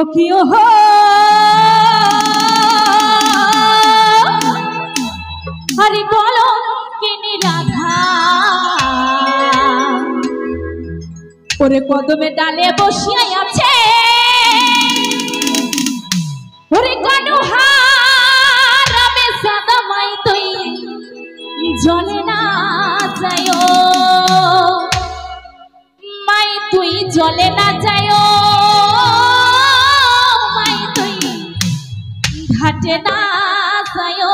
কিও হো হরি কলঙ্কিনী রাধা ওরে কদমে ডালে বসিয়া আছে ওরে কানু হারামে সাদা মাই তুই জলে না যায়ো মাই তুই জলে না যায়ো মাই তুই ঘাটে না যায়ো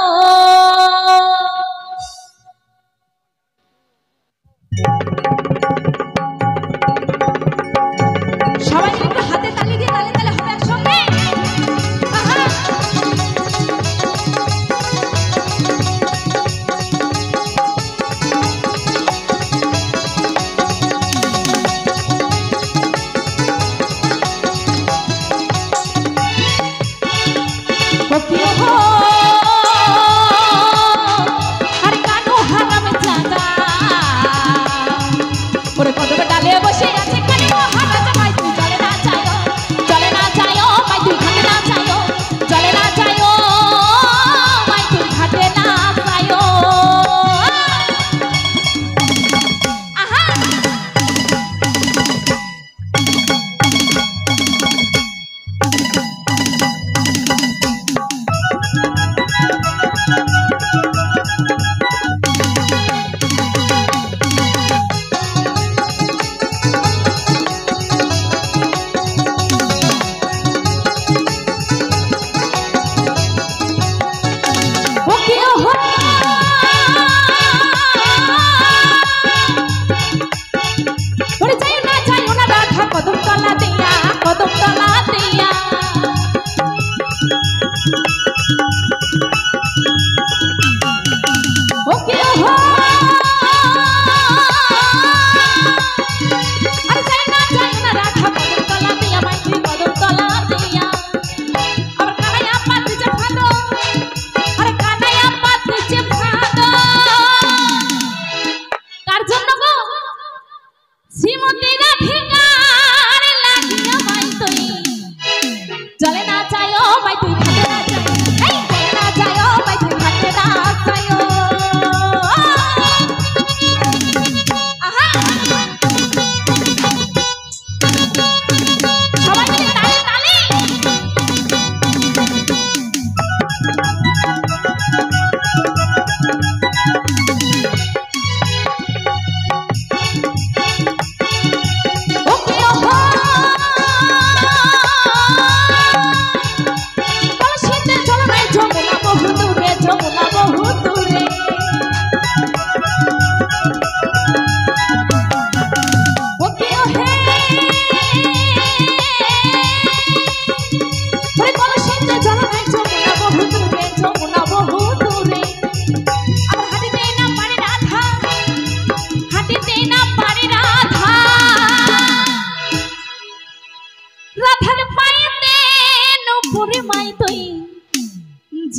সবাই একটু হাতে তালি দিয়ে তালে তালে হবে একসঙ্গে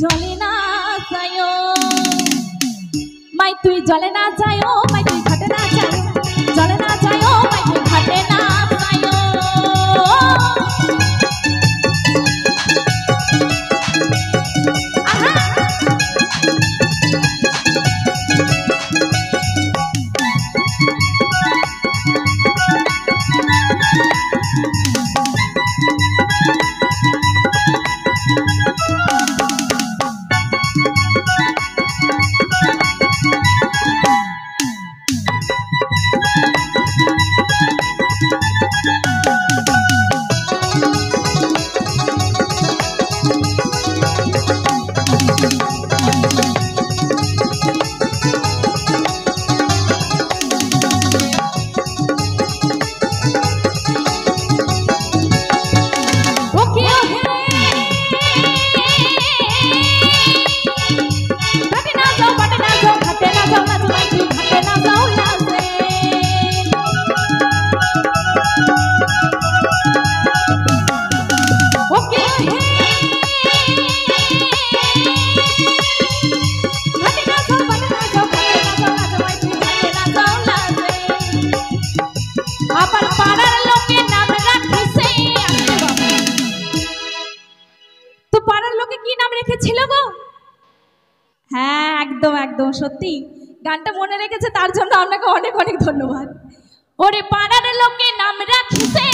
জলে না যায়ো মাই তুই জলে না যায়ো মাই তুই ঘাটে না যায়ো জলে না যায়ো মাই তুই ঘাটে না যায়ো রেখেছিল গো। হ্যাঁ একদম একদম সত্যি গানটা মনে রেখেছে, তার জন্য আপনাকে অনেক অনেক ধন্যবাদ। ওরে পাড়ার লোকে নাম রাখিছে